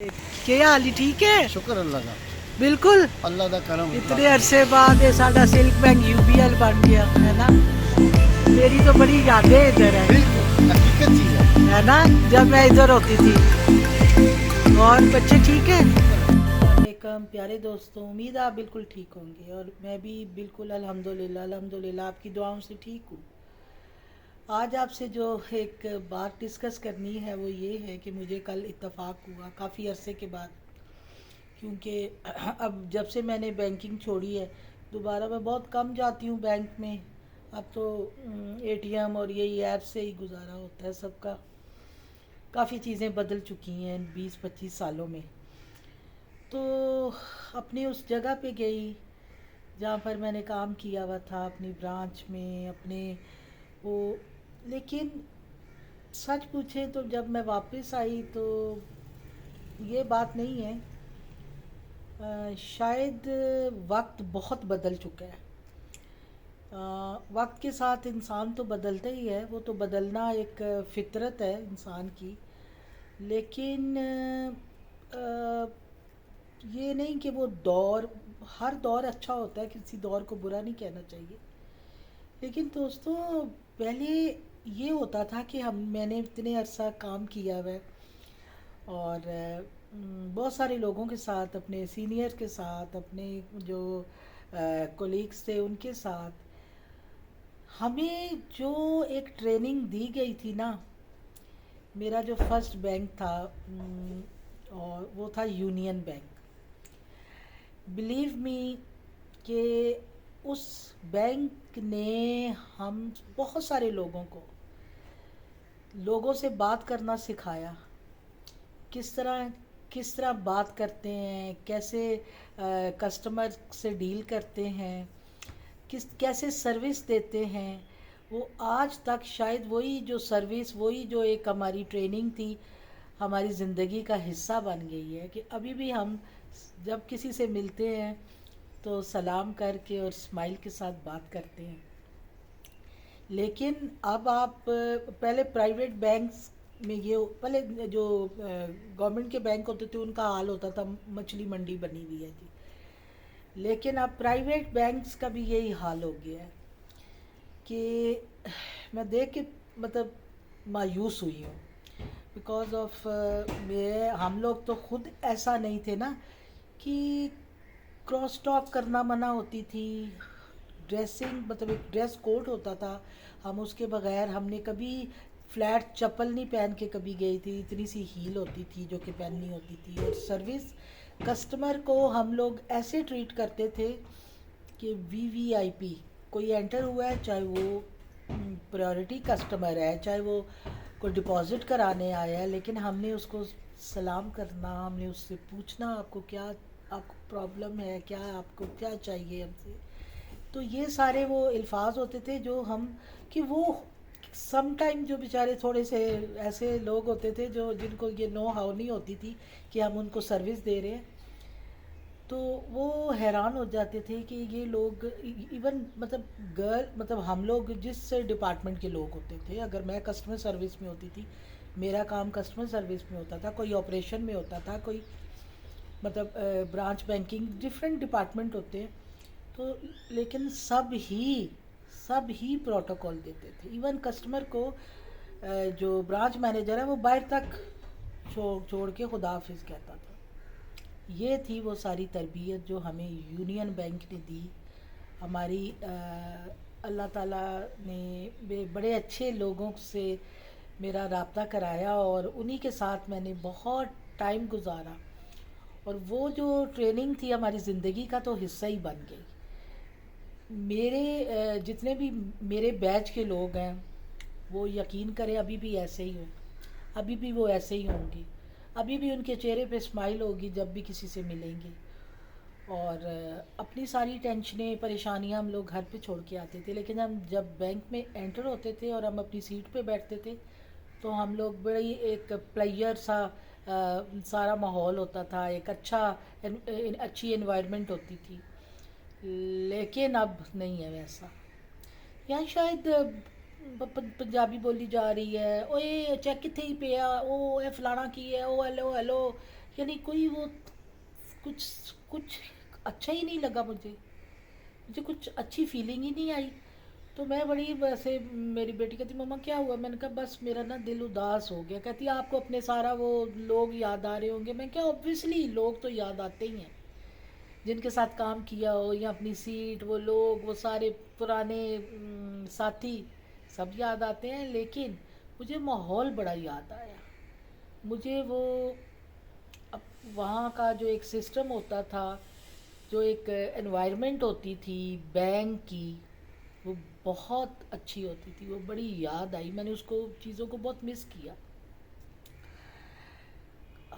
کیا حال ٹھیک ہے؟ شکر اللہ کا، بالکل اللہ دا کرم۔ اتنے عرصے بعد یہ ساڈا Silk Bank U B L بن گیا ہے نا. میری تو بڑی یادیں ادھر ہیں، بالکل حقیقت چیز ہے نا، جب میں ادھر ہوتی تھی. اور بچے ٹھیک ہیں؟ السلام علیکم پیارے دوستوں، امید آپ بالکل ٹھیک ہوں گے اور میں بھی بالکل الحمدللہ آپ کی دعاؤں سے ٹھیک ہوں. آج آپ سے جو ایک بات ڈسکس کرنی ہے وہ یہ ہے کہ مجھے کل اتفاق ہوا کافی عرصے کے بعد، کیونکہ اب جب سے میں نے بینکنگ چھوڑی ہے دوبارہ میں بہت کم جاتی ہوں بینک میں. اب تو اے ٹی ایم اور یہی ایپ سے ہی گزارا ہوتا ہے سب کا. کافی چیزیں بدل چکی ہیں 20-25 سالوں میں. تو اپنی اس جگہ پہ گئی جہاں پر میں نے کام کیا ہوا تھا، اپنی برانچ میں اپنے وہ. لیکن سچ پوچھیں تو جب میں واپس آئی تو یہ بات نہیں ہے، شاید وقت بہت بدل چکا ہے. وقت کے ساتھ انسان تو بدلتا ہی ہے، وہ تو بدلنا ایک فطرت ہے انسان کی. لیکن یہ نہیں کہ وہ دور، ہر دور اچھا ہوتا ہے، کسی دور کو برا نہیں کہنا چاہیے. لیکن دوستوں پہلے یہ ہوتا تھا کہ میں نے اتنے عرصہ کام کیا ہوا ہے اور بہت سارے لوگوں کے ساتھ، اپنے سینئر کے ساتھ، اپنے جو کولیگس تھے ان کے ساتھ ہمیں جو ایک ٹریننگ دی گئی تھی نا. میرا جو فرسٹ بینک تھا اور وہ تھا یونین بینک. بلیو می کہ اس بینک نے ہم بہت سارے لوگوں سے بات کرنا سکھایا. کس طرح بات کرتے ہیں، کیسے کسٹمر سے ڈیل کرتے ہیں، کیسے سروس دیتے ہیں. وہ آج تک شاید وہی جو سروس، وہی جو ایک ہماری ٹریننگ تھی ہماری زندگی کا حصہ بن گئی ہے کہ ابھی بھی ہم جب کسی سے ملتے ہیں تو سلام کر کے اور اسمائل کے ساتھ بات کرتے ہیں. لیکن اب آپ پہلے پرائیویٹ بینکس میں پہلے جو گورنمنٹ کے بینک ہوتے تھے ان کا حال ہوتا تھا مچھلی منڈی بنی ہوئی ہے جی. لیکن اب پرائیویٹ بینکس کا بھی یہی حال ہو گیا ہے کہ میں دیکھ کے مطلب مایوس ہوئی ہوں. بیکاز آف ہم لوگ تو خود ایسا نہیں تھے نا کہ کراس ٹاک کرنا منع ہوتی تھی. ڈریسنگ مطلب ایک ڈریس کوڈ ہوتا تھا، ہم اس کے بغیر، ہم نے کبھی فلیٹ چپل نہیں پہن کے کبھی گئی تھی، اتنی سی ہیل ہوتی تھی جو کہ پہننی ہوتی تھی. اور سروس کسٹمر کو ہم لوگ ایسے ٹریٹ کرتے تھے کہ وی آئی پی کوئی انٹر ہوا ہے، چاہے وہ پریورٹی کسٹمر ہے، چاہے وہ کوئی ڈپازٹ کرانے آیا ہے، لیکن ہم نے اس کو سلام کرنا، ہم نے اس سے پوچھنا آپ کو کیا، آپ کو پرابلم ہے کیا، آپ کو کیا چاہیے ہم سے. تو یہ سارے وہ الفاظ ہوتے تھے جو ہم کہ وہ سم ٹائم جو بیچارے تھوڑے سے ایسے لوگ ہوتے تھے جو جن کو یہ نو ہاؤ نہیں ہوتی تھی کہ ہم ان کو سروس دے رہے ہیں، تو وہ حیران ہو جاتے تھے کہ یہ لوگ ایون مطلب ہم لوگ جس ڈپارٹمنٹ کے لوگ ہوتے تھے، اگر میں کسٹمر سروس میں ہوتی تھی، میرا کام کسٹمر سروس میں ہوتا تھا، کوئی آپریشن میں ہوتا تھا، کوئی مطلب برانچ بینکنگ، ڈفرینٹ ڈپارٹمنٹ ہوتے ہیں تو. لیکن سب ہی پروٹوکول دیتے تھے. ایون کسٹمر کو جو برانچ مینیجر ہے وہ باہر تک چھوڑ کے خدا حافظ کہتا تھا. یہ تھی وہ ساری تربیت جو ہمیں یونین بینک نے دی. ہماری اللہ تعالیٰ نے بڑے اچھے لوگوں سے میرا رابطہ کرایا اور انہی کے ساتھ میں نے بہت ٹائم گزارا اور وہ جو ٹریننگ تھی ہماری زندگی کا تو حصہ ہی بن گئی. میرے جتنے بھی میرے بیچ کے لوگ ہیں وہ یقین کریں ابھی بھی ایسے ہی ہوں، ابھی بھی وہ ایسے ہی ہوں گے، ابھی بھی ان کے چہرے پہ اسمائل ہوگی جب بھی کسی سے ملیں گے. اور اپنی ساری ٹینشنیں پریشانیاں ہم لوگ گھر پہ چھوڑ کے آتے تھے، لیکن ہم جب بینک میں انٹر ہوتے تھے اور ہم اپنی سیٹ پہ بیٹھتے تھے تو ہم لوگ بڑی ایک پلیئر سا سارا ماحول ہوتا تھا، ایک اچھی انوائرمنٹ ہوتی تھی. لیکن اب نہیں ہے ویسا. یہاں شاید پنجابی بولی جا رہی ہے، اوے چیک کتنے ہی پیا، او اے فلانا کی ہے، او ہیلو یعنی کوئی وہ کچھ کچھ اچھا ہی نہیں لگا مجھے، مجھے کچھ اچھی فیلنگ ہی نہیں آئی. تو میں بڑی ویسے، میری بیٹی کہتی مما کیا ہوا؟ میں نے کہا بس میرا نا دل اداس ہو گیا. کہتی آپ کو اپنے سارا وہ لوگ یاد آ رہے ہوں گے. میں کیا اوبویسلی لوگ تو یاد آتے ہی ہیں، جن کے ساتھ کام کیا ہو یا اپنی سیٹ، وہ لوگ، وہ سارے پرانے ساتھی سب یاد آتے ہیں. لیکن مجھے ماحول بڑا یاد آیا. مجھے وہ وہاں کا جو ایک سسٹم ہوتا تھا، جو ایک انوائرمنٹ ہوتی تھی بینک کی، وہ بہت اچھی ہوتی تھی. وہ بڑی یاد آئی، میں نے اس کو چیزوں کو بہت مس کیا.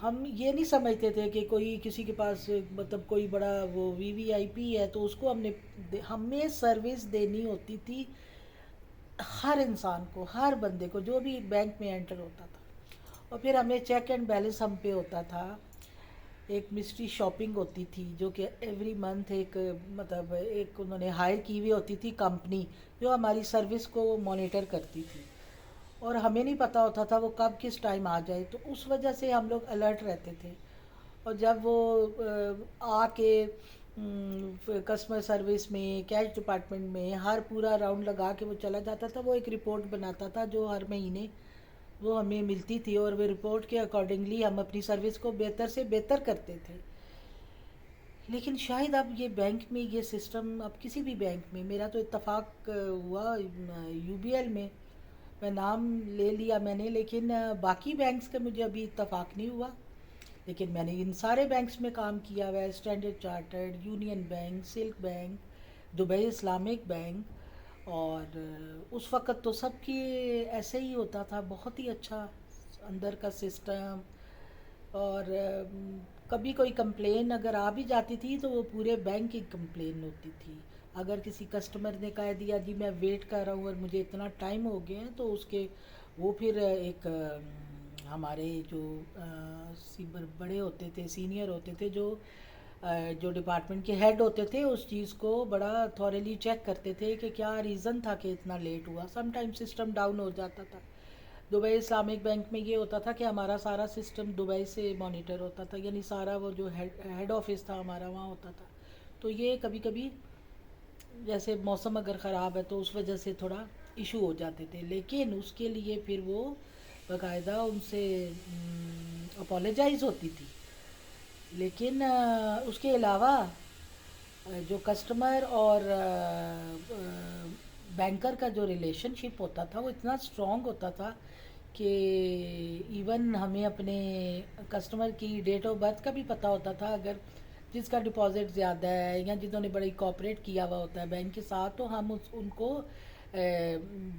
ہم یہ نہیں سمجھتے تھے کہ کوئی کسی کے پاس مطلب کوئی بڑا وہ وی وی آئی پی ہے تو اس کو ہمیں سروس دینی ہوتی تھی ہر انسان کو، ہر بندے کو جو بھی بینک میں انٹر ہوتا تھا. اور پھر ہمیں چیک اینڈ بیلنس ہم پہ ہوتا تھا. ایک مسٹری شاپنگ ہوتی تھی جو کہ ایوری منتھ ایک مطلب ایک انہوں نے ہائر کی ہوئی ہوتی تھی کمپنی، جو ہماری سروس کو مانیٹر کرتی تھی. اور ہمیں نہیں پتہ ہوتا تھا وہ کب کس ٹائم آ جائے، تو اس وجہ سے ہم لوگ الرٹ رہتے تھے. اور جب وہ آ کے کسٹمر سروس میں، کیش ڈپارٹمنٹ میں ہر پورا راؤنڈ لگا کے وہ چلا جاتا تھا، وہ ایک رپورٹ بناتا تھا جو ہر مہینے وہ ہمیں ملتی تھی. اور وہ رپورٹ کے اکارڈنگلی ہم اپنی سروس کو بہتر سے بہتر کرتے تھے. لیکن شاید اب یہ بینک میں یہ سسٹم، اب کسی بھی بینک میں، میرا تو اتفاق ہوا یو بی ایل میں نام لے لیا میں نے، لیکن باقی بینکس کا مجھے ابھی اتفاق نہیں ہوا. لیکن میں نے ان سارے بینکس میں کام کیا ہوا ہے، standard chartered, union bank, silk bank, Dubai Islamic bank. اور اس وقت تو سب کی ایسے ہی ہوتا تھا، بہت ہی اچھا اندر کا سسٹم. اور کبھی کوئی کمپلین اگر آ بھی جاتی تھی تو وہ پورے بینک کی کمپلین ہوتی تھی. اگر کسی کسٹمر نے کہہ دیا جی میں ویٹ کر رہا ہوں اور مجھے اتنا ٹائم ہو گیا ہے، تو اس کے وہ پھر ایک ہمارے جو بڑے ہوتے تھے، سینئر ہوتے تھے، جو ڈپارٹمنٹ کے ہیڈ ہوتے تھے، اس چیز کو بڑا تھورلی چیک کرتے تھے کہ کیا ریزن تھا کہ اتنا لیٹ ہوا. سم ٹائم سسٹم ڈاؤن ہو جاتا تھا. دبئی اسلامک بینک میں یہ ہوتا تھا کہ ہمارا سارا سسٹم دبئی سے مانیٹر ہوتا تھا، یعنی سارا وہ جو ہیڈ آفس تھا ہمارا وہاں ہوتا تھا. تو یہ کبھی کبھی جیسے موسم اگر خراب ہے تو اس وجہ سے تھوڑا ایشو ہو جاتے تھے، لیکن اس کے لیے پھر وہ باقاعدہ ان سے اپولوجائز ہوتی تھی. لیکن اس کے علاوہ جو کسٹمر اور بینکر کا جو ریلیشن شپ ہوتا تھا وہ اتنا اسٹرانگ ہوتا تھا کہ ایون ہمیں اپنے کسٹمر کی ڈیٹ آف برتھ کا بھی پتہ ہوتا تھا. اگر جس کا ڈپازٹ زیادہ ہے یا جنہوں نے بڑی کوآپریٹ کیا ہوا ہوتا ہے بینک کے ساتھ، تو ہم ان کو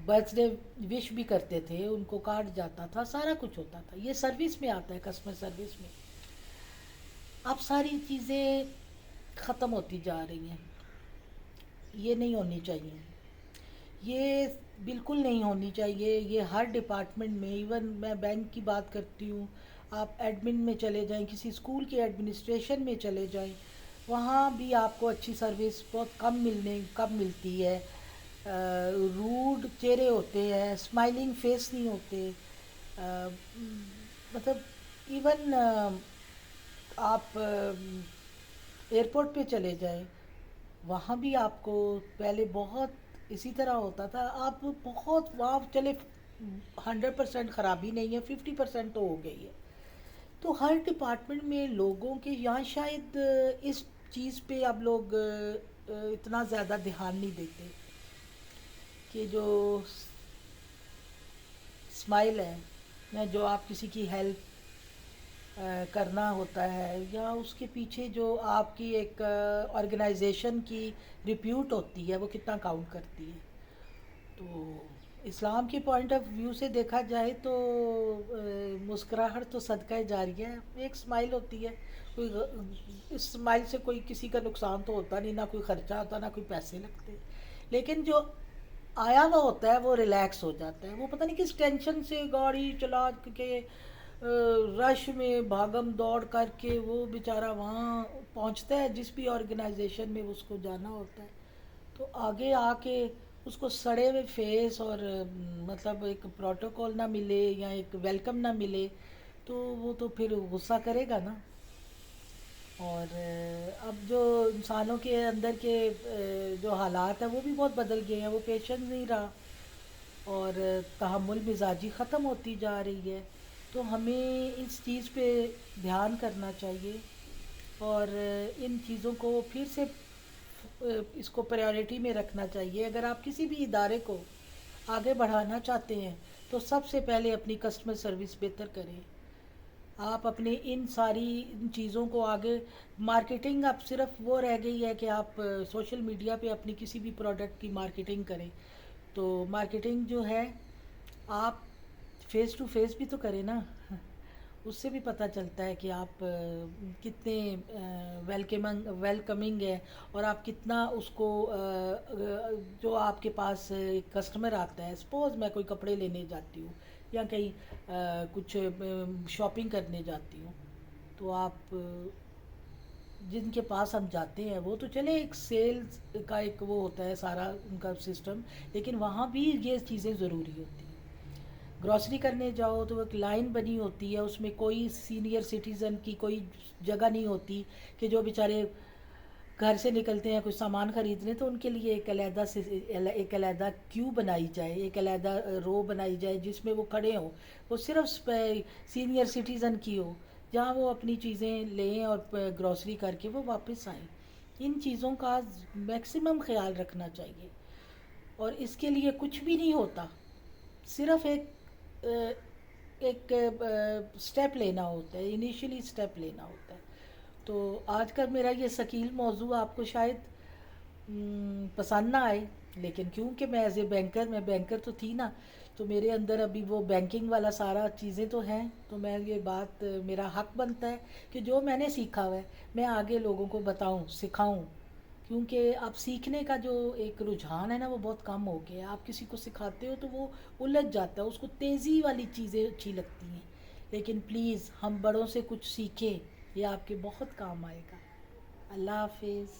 برتھ ڈے وش بھی کرتے تھے، ان کو کارڈ جاتا تھا، سارا کچھ ہوتا تھا. یہ سروس میں آتا ہے، کسٹمر سروس میں. اب ساری چیزیں ختم ہوتی جا رہی ہیں. یہ نہیں ہونی چاہیے، یہ بالکل نہیں ہونی چاہیے. یہ ہر ڈپارٹمنٹ میں، ایون میں بینک کی بات کرتی ہوں، آپ ایڈمن میں چلے جائیں، کسی اسکول کے ایڈمنسٹریشن میں چلے جائیں، وہاں بھی آپ کو اچھی سروس بہت کم ملتی ہے. روڈ چہرے ہوتے ہیں، اسمائلنگ فیس نہیں ہوتے. مطلب ایون آپ ایئرپورٹ پہ چلے جائیں، وہاں بھی آپ کو پہلے بہت اسی طرح ہوتا تھا. آپ بہت وہاں چلے 100% خرابی نہیں ہے، 50% تو ہو گئی ہے. تو ہر ڈپارٹمنٹ میں لوگوں کے یہاں شاید اس چیز پہ اب لوگ اتنا زیادہ دھیان نہیں دیتے کہ جو اسمائل ہے یا جو آپ کسی کی ہیلپ کرنا ہوتا ہے، یا اس کے پیچھے جو آپ کی ایک آرگنائزیشن کی ریپیوٹ ہوتی ہے، وہ کتنا کاؤنٹ کرتی ہے. تو اسلام کے پوائنٹ آف ویو سے دیکھا جائے تو مسکراہٹ تو صدقہ جاریہ ہے. ایک اسمائل ہوتی ہے، کوئی اس اسمائل سے کوئی کسی کا نقصان تو ہوتا نہیں، نہ کوئی خرچہ ہوتا، نہ کوئی پیسے لگتے. لیکن جو آیا ہوا ہوتا ہے وہ ریلیکس ہو جاتا ہے. وہ پتہ نہیں کس ٹینشن سے گاڑی چلا کے رش میں بھاگم دوڑ کر کے وہ بیچارہ وہاں پہنچتا ہے جس بھی آرگنائزیشن میں اس کو جانا ہوتا ہے. تو آگے آ کے اس کو سڑے ہوئے فیس اور مطلب ایک پروٹوکول نہ ملے یا ایک ویلکم نہ ملے، تو وہ تو پھر غصہ کرے گا نا. اور اب جو انسانوں کے اندر کے جو حالات ہیں وہ بھی بہت بدل گئے ہیں، وہ پیشنس نہیں رہا، اور تحمل مزاجی ختم ہوتی جا رہی ہے. تو ہمیں اس چیز پہ دھیان کرنا چاہیے، اور ان چیزوں کو پھر سے اس کو پریورٹی میں رکھنا چاہیے. اگر آپ کسی بھی ادارے کو آگے بڑھانا چاہتے ہیں تو سب سے پہلے اپنی کسٹمر سروس بہتر کریں. آپ اپنے ان ساری ان چیزوں کو آگے، مارکیٹنگ اب صرف وہ رہ گئی ہے کہ آپ سوشل میڈیا پہ اپنی کسی بھی پروڈکٹ کی مارکیٹنگ کریں. تو مارکیٹنگ جو ہے آپ فیس ٹو فیس بھی تو کریں نا، اس سے بھی پتہ چلتا ہے کہ آپ کتنے ویلکمنگ ہے، اور آپ کتنا اس کو جو آپ کے پاس کسٹمر آتا ہے. سپوز میں کوئی کپڑے لینے جاتی ہوں یا کہیں کچھ شاپنگ کرنے جاتی ہوں، تو آپ جن کے پاس ہم جاتے ہیں وہ تو چلے ایک سیلز کا ایک وہ ہوتا ہے سارا ان کا سسٹم، لیکن وہاں بھی یہ چیزیں ضروری ہوتی ہیں. گروسری کرنے جاؤ تو ایک لائن بنی ہوتی ہے، اس میں کوئی سینئر سٹیزن کی کوئی جگہ نہیں ہوتی کہ جو بیچارے گھر سے نکلتے ہیں کچھ سامان خریدنے، تو ان کے لیے ایک علیحدہ کیو بنائی جائے، ایک علیحدہ رو بنائی جائے جس میں وہ کھڑے ہوں. وہ صرف سینئر سٹیزن کی ہو، جہاں وہ اپنی چیزیں لیں اور گروسری کر کے وہ واپس آئیں. ان چیزوں کا میکسیمم خیال رکھنا چاہیے، اور اس کے لیے کچھ بھی نہیں ہوتا، صرف ایک سٹیپ لینا ہوتا ہے، انیشلی سٹیپ لینا ہوتا ہے. تو آج کا میرا یہ ثقیل موضوع آپ کو شاید پسند نہ آئے، لیکن کیونکہ میں ایز اے بینکر، میں بینکر تو تھی نا، تو میرے اندر ابھی وہ بینکنگ والا سارا چیزیں تو ہیں، تو میں یہ بات میرا حق بنتا ہے کہ جو میں نے سیکھا ہوا ہے میں آگے لوگوں کو بتاؤں، سکھاؤں. کیونکہ اب سیکھنے کا جو ایک رجحان ہے نا وہ بہت کم ہو گیا ہے. آپ کسی کو سکھاتے ہو تو وہ الجھ جاتا ہے، اس کو تیزی والی چیزیں اچھی لگتی ہیں. لیکن پلیز ہم بڑوں سے کچھ سیکھیں، یہ آپ کے بہت کام آئے گا. اللہ حافظ.